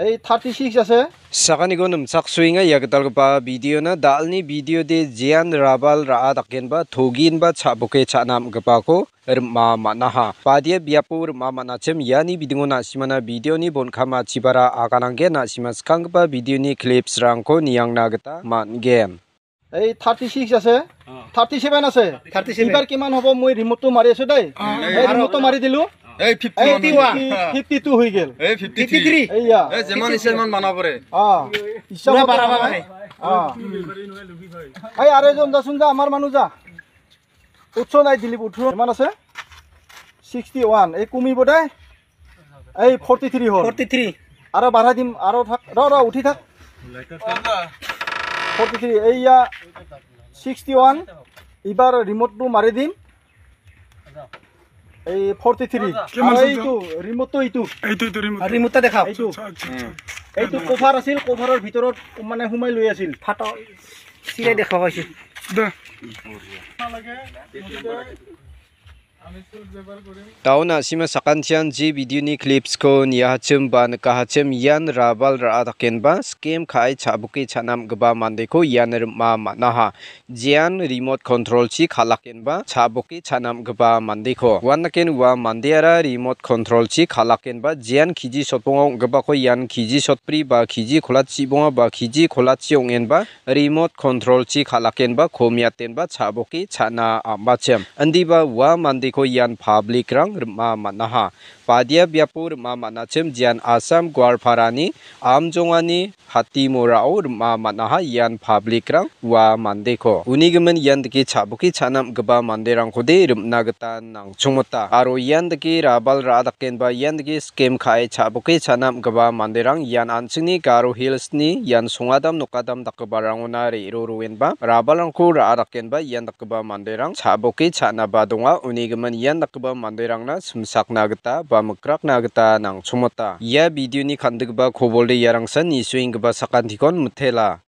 এই 36 আছে sakani go numsak suinga yagdal ba video na dalni video de jian rabal ra daken ba thogin ba chabuke chanam gpa ko ma manaha padia biapur ma manachem yani bidingo na simana video ni bonkhama chibara akanangge na simas kang ba video ni clips rangko niyang nagata man game এই 36 আছে 37 আছে 37 এবাৰ কিমান হ'ব মই ৰিমোটটো মাৰি আছো দেই এই ৰিমোটটো মাৰি দিলো এই 52 হৈ গেল এই 53 এইয়া এই যেমান ইসলমান মানা পৰে ইচ্ছা বাৰাবা এই আৰু এজন যাচোন যা আমাৰ মানুহ যা উঠছ নাই দিলীপ উঠছ কিমান আছে 61 এই কমিব দে এই 43 হ'ল 43 আৰু বাঢ়াই দিম আৰু থাক ৰ উঠি থাক 43 এইয়া 61 এবাৰ ৰিমোটটো মাৰি দিম এই 43 আৰু এইটো ৰিমোটটো এইটো ৰিমোটটা দেখাও এইটো কভাৰ আছিল কভাৰৰ ভিতৰত মানে সোমাই লৈ আছিল ফাটা চিৰাই দেখা পাইছিল tauna sima sakantian ji video ni clips ko niyahachim ban kahachim yan rabal ra daken ba scam khai chabuke chanam gba mande ko yan ma manaha jian remote control chi khalaken ba chabuke chanam gba mande ko wanaken wa mandiara remote control chi khalaken ba jian khiji sotpong gba ko yan khiji sotpri ba khiji kholachi bonga ba khiji kholachi ongen ba remote control chi khalaken ba khomiaten ba chabuke chana ambachem andi ba wa mande ko yan public rang ma manaha padia biapur ma manachem jian asam gwarparani amjongani hatimorao ma manaha yan public rang wa mandeko unigemen yandki chabuki chanam gba manderang khode rumna gata nang chungmata aro yandki rabal radaken ba yandki scam khai chabuki chanam gba manderang yan anchingni garo hills ni yan songadam nokadam dakbarangona re roruwen ba rabalangko radaken ba yan dakba manderang chabuki chana ba donga unigemen yan dakba manderang na sumsakna gata ba mukrak nagata nang chumota ya video ni khandikba khobolde yarangsan ni swing ba sakantikon mutela